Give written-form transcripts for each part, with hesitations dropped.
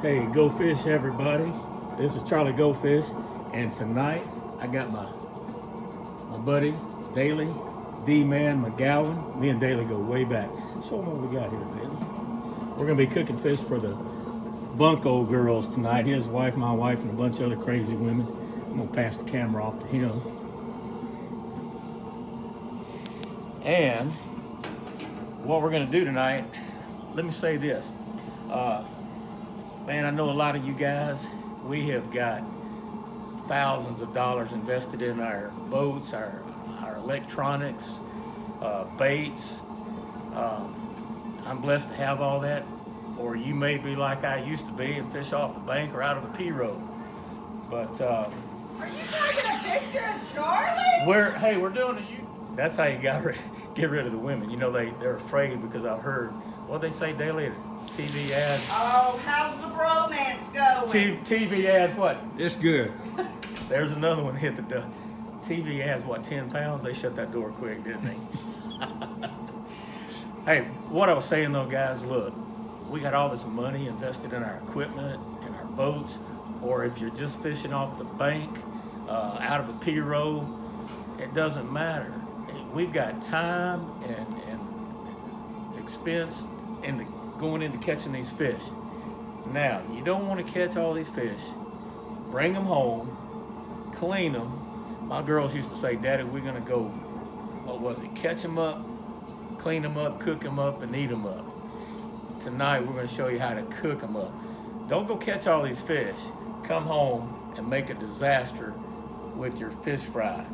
Hey, Go Fish, everybody. This is Charlie Go Fish, and tonight I got my buddy Daly, D-Man McGowan. Me and Daly go way back. Show them what we got here, Daly. We're gonna be cooking fish for the Bunco girls tonight. His wife, my wife, and a bunch of other crazy women. I'm gonna pass the camera off to him. And what we're gonna do tonight, let me say this. Man, I know a lot of you guys, we have got thousands of dollars invested in our boats, our electronics, baits. I'm blessed to have all that. Or you may be like I used to be and fish off the bank or out of a P-road. But are you taking a picture of Charlie? hey, we're doing it. That's how you get rid of the women. You know, they're afraid because I've heard what they say daily. TV ads. Oh, how's the bromance going? TV ads, what? It's good. There's another one hit the TV ads, what, 10 pounds? They shut that door quick, didn't they? Hey, what I was saying though, guys, look, we got all this money invested in our equipment, in our boats, or if you're just fishing off the bank, out of a P-road, it doesn't matter. We've got time and expense going into catching these fish. Now, you don't want to catch all these fish. Bring them home, clean them. My girls used to say, Daddy, we're going to go, what was it, catch them up, clean them up, cook them up, and eat them up. Tonight, we're going to show you how to cook them up. Don't go catch all these fish. Come home and make a disaster with your fish fry.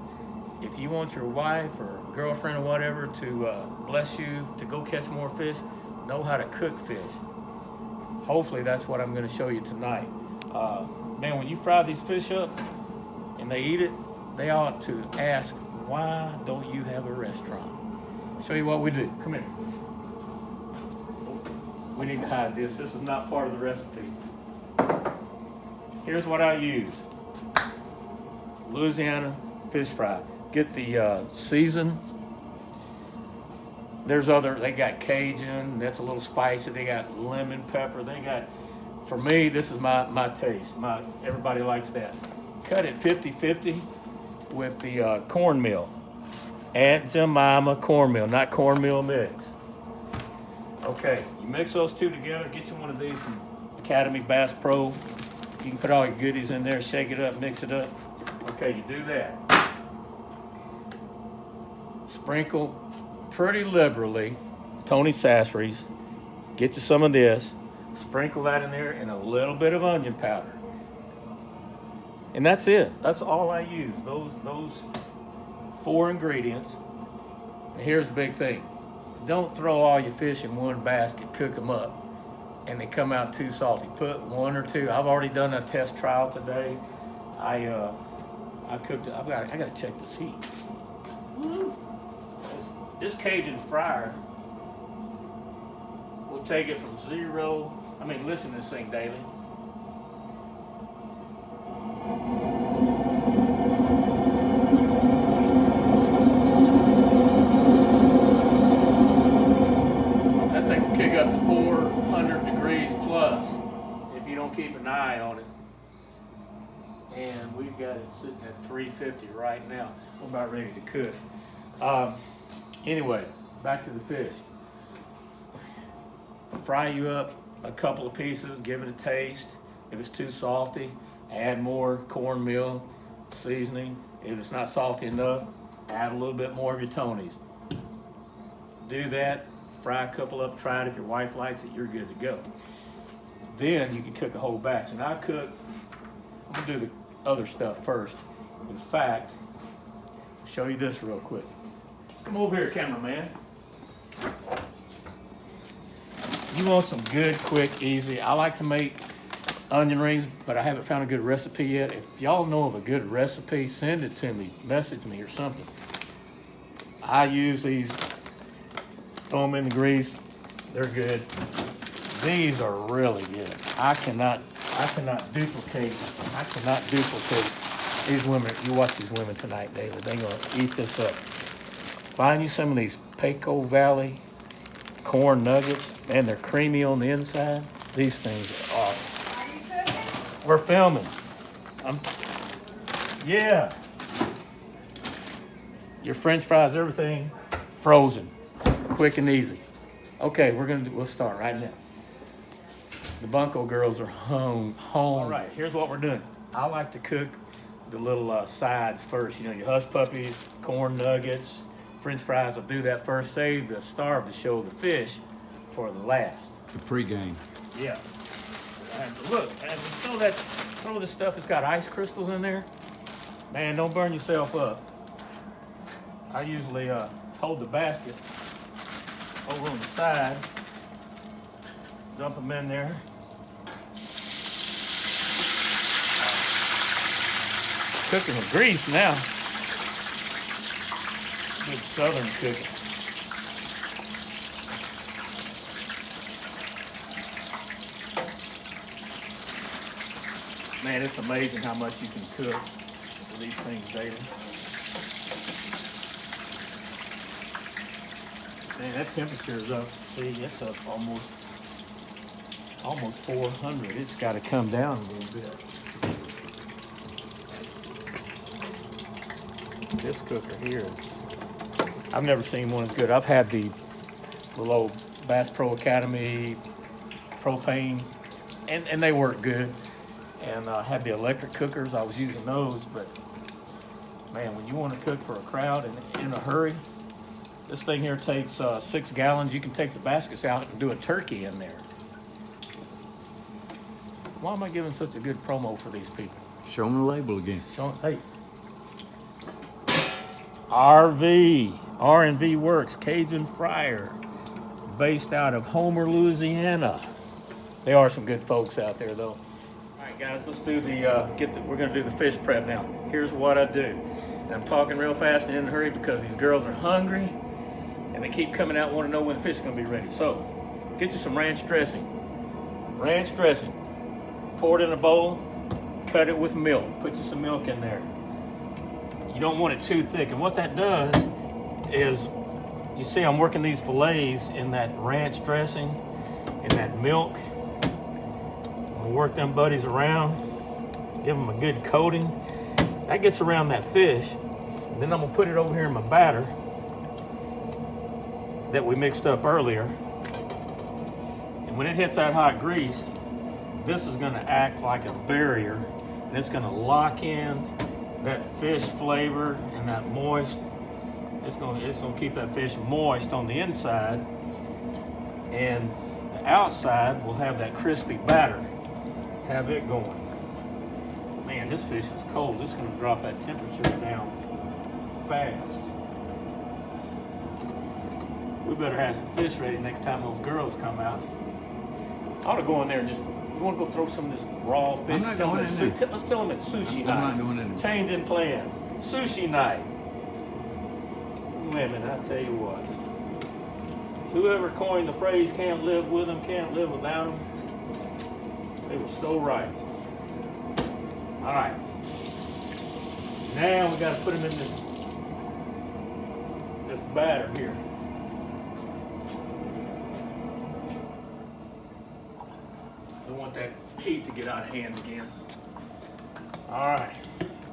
If you want your wife or girlfriend or whatever to bless you to go catch more fish, know how to cook fish. Hopefully that's what I'm going to show you tonight. Man, when you fry these fish up and they eat it, they ought to ask, why don't you have a restaurant? Show you what we do. Come here. We need to hide this. This is not part of the recipe. Here's what I use. Louisiana fish fry. Get the season. They got Cajun, that's a little spicy. They got lemon pepper. They got, for me, this is my taste. Everybody likes that. Cut it 50-50 with the cornmeal. Aunt Jemima cornmeal, not cornmeal mix. Okay, you mix those two together. Get you one of these from Academy Bass Pro. You can put all your goodies in there, shake it up, mix it up. Okay, you do that. Sprinkle pretty liberally Tony Sassery's. Get you some of this. Sprinkle that in there and a little bit of onion powder. And that's it. That's all I use. Those 4 ingredients. And here's the big thing. Don't throw all your fish in one basket, cook them up, and they come out too salty. Put 1 or 2. I've already done a test trial today. I cooked it. I got to check this heat. Woo. This Cajun fryer will take it from 0. I mean, listen to this thing daily. That thing will kick up to 400 degrees plus if you don't keep an eye on it. And we've got it sitting at 350 right now. We're about ready to cook. Anyway, back to the fish. Fry you up a couple of pieces, give it a taste. If it's too salty, add more cornmeal seasoning. If it's not salty enough, add a little bit more of your Tony's. Do that, fry a couple up, try it. If your wife likes it, you're good to go. Then you can cook a whole batch. And I'm gonna do the other stuff first. In fact, I'll show you this real quick. Come over here, cameraman. You want some good, quick, easy. I like to make onion rings, but I haven't found a good recipe yet. If y'all know of a good recipe, send it to me, message me or something. I use these, throw them in the grease. They're good. These are really good. I cannot duplicate these women. You watch these women tonight, David. They're gonna eat this up. Find you some of these Paco Valley corn nuggets, and they're creamy on the inside. These things are awesome. We're filming. Yeah. Your French fries, everything frozen, quick and easy. Okay, we'll start right now. The Bunco girls are home. All right, here's what we're doing. I like to cook the little sides first. You know, your hush puppies, corn nuggets, French fries. I'll do that first. Save the starve to show the fish for the last. The pregame. Yeah. And look, and throw this stuff. It's got ice crystals in there. Man, don't burn yourself up. I usually hold the basket over on the side, dump them in there. Cooking with grease now. Good southern cooking. Man, it's amazing how much you can cook with these things daily. Man, that temperature is up. See, it's up almost 400. It's got to come down a little bit. This cooker here, I've never seen one as good. I've had the little old Bass Pro Academy propane, and they work good. And I had the electric cookers. I was using those, but man, when you want to cook for a crowd and in a hurry, this thing here takes 6 gallons. You can take the baskets out and do a turkey in there. Why am I giving such a good promo for these people? Show them the label again. Hey. R&V Works, Cajun Fryer, based out of Homer, Louisiana. They are some good folks out there, though. All right, guys, let's do we're gonna do the fish prep now. Here's what I do. And I'm talking real fast and in a hurry because these girls are hungry and they keep coming out, want to know when the fish is gonna be ready. So, get you some ranch dressing. Ranch dressing. Pour it in a bowl, cut it with milk. Put you some milk in there. You don't want it too thick. And what that does is, you see I'm working these fillets in that ranch dressing, in that milk. I'm gonna work them buddies around, give them a good coating. That gets around that fish. And then I'm gonna put it over here in my batter that we mixed up earlier. And when it hits that hot grease, this is gonna act like a barrier, and it's gonna lock in that fish flavor and that moist. It's gonna keep that fish moist on the inside, and the outside will have that crispy batter. Have it going. Man, this fish is cold. It's gonna drop that temperature down fast. We better have some fish ready next time those girls come out. I ought to go in there and you want to go throw some of this raw fish? I'm not going in there. Let's tell them it's sushi night. I'm not going in there. Changing plans. Sushi night. Women, I tell you what. Whoever coined the phrase "can't live with them, can't live without them," they were so right. All right. Now we got to put them in this batter here. Don't want that heat to get out of hand again. All right,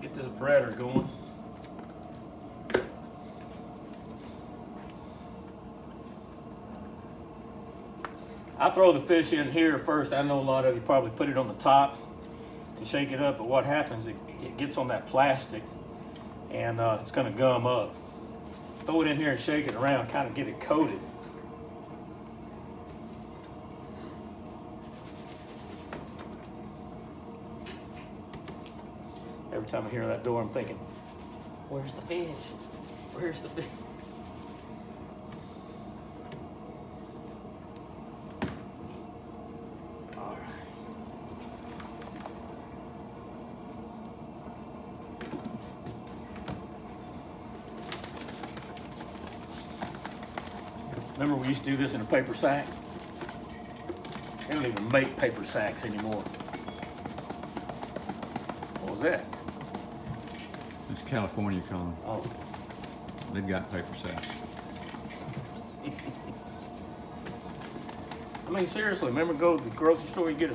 get this breader going. I throw the fish in here first. I know a lot of you probably put it on the top and shake it up, but what happens, it gets on that plastic and it's gonna gum up. Throw it in here and shake it around, kind of get it coated. Every time I hear that door, I'm thinking, where's the fish? Where's the fish? All right. Remember we used to do this in a paper sack? They don't even make paper sacks anymore. What was that? It's California calling. Oh. They've got paper sacks. I mean, seriously, remember go to the grocery store, you get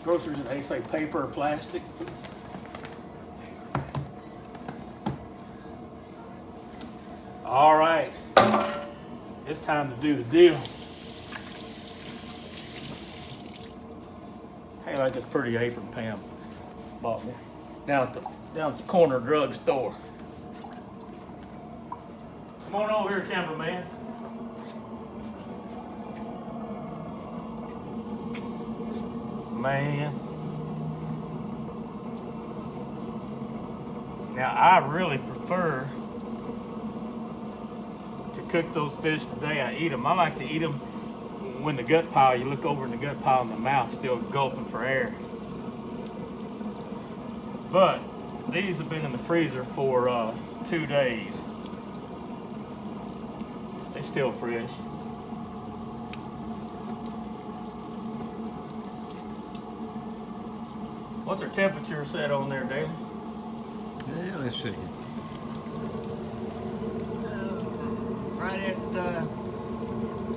groceries, and they say paper or plastic. All right, it's time to do the deal. Hey, like this pretty apron Pam bought me down at the corner drugstore. Come on over here, cameraman. Man. Now, I really prefer to cook those fish the day I eat them. I like to eat them when the gut pile, you look over in the gut pile and the mouth's still gulping for air. But these have been in the freezer for 2 days. They still fresh. What's their temperature set on there, Dale? Yeah, let's see. Right at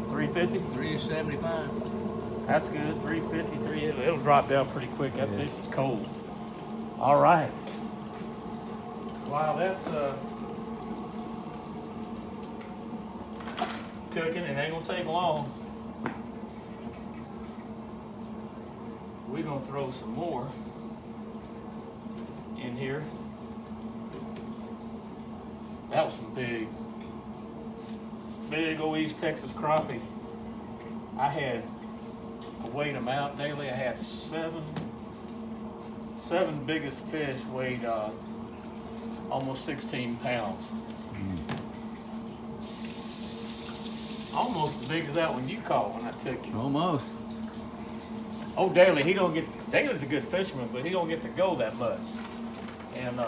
350? 375. That's good. 350, it'll drop down pretty quick. That fish is cold. All right. Wow, that's cooking. It ain't gonna take long. We're gonna throw some more in here. That was some big old East Texas crappie. I weighed them out daily. I had seven biggest fish weighed almost 16 pounds. Almost as big as that one you caught when I took you. Almost. Oh, Daly's a good fisherman, but he don't get to go that much. And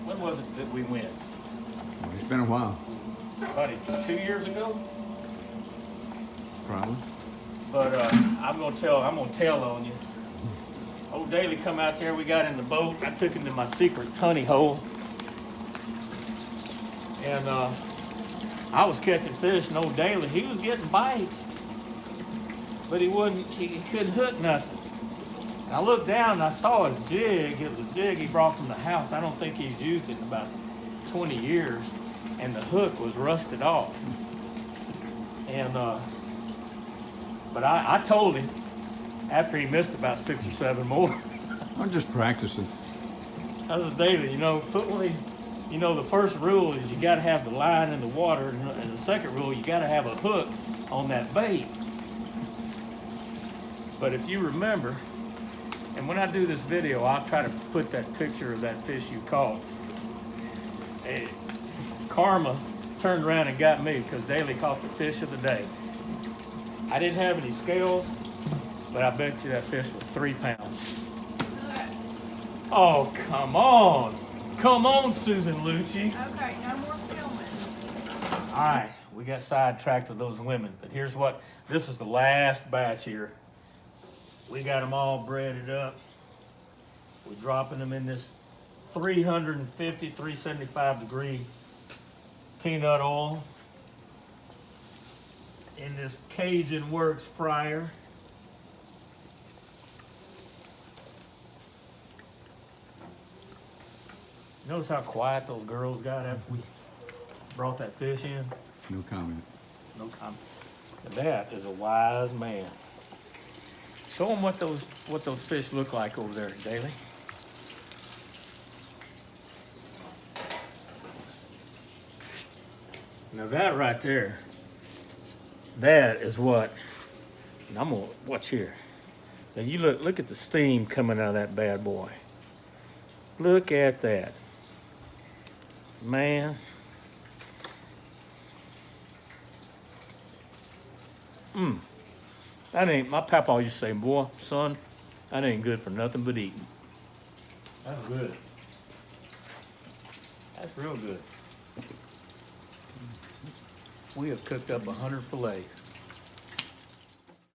when was it that we went? It's been a while. About 2 years ago? Probably. But I'm gonna tell on you. Old Daly come out there, we got in the boat, I took him to my secret honey hole. And I was catching fish, and old Daly, he was getting bites. But he couldn't hook nothing. And I looked down and I saw his jig. It was a jig he brought from the house. I don't think he's used it in about 20 years. And the hook was rusted off. And but I told him after he missed about 6 or 7 more. I'm just practicing. I said, David, put one of these. The first rule is you got to have the line in the water, and the second rule, you got to have a hook on that bait. But if you remember, and when I do this video, I'll try to put that picture of that fish you caught. Karma turned around and got me because Daly caught the fish of the day. I didn't have any scales, but I bet you that fish was 3 pounds. Oh, come on. Come on, Susan Lucci. Okay, no more filming. All right, we got sidetracked with those women, but this is the last batch here. We got them all breaded up. We're dropping them in this 350, 375 degree peanut oil in this Cajun Works fryer. Notice how quiet those girls got after we brought that fish in? No comment. No comment. That is a wise man. Show them what those fish look like over there, Daly. Now that right there, that is what. And I'm gonna watch here. Now you look at the steam coming out of that bad boy. Look at that, man. That ain't, my papa used to say, boy, son, that ain't good for nothing but eating. That's good. That's real good. We have cooked up 100 fillets.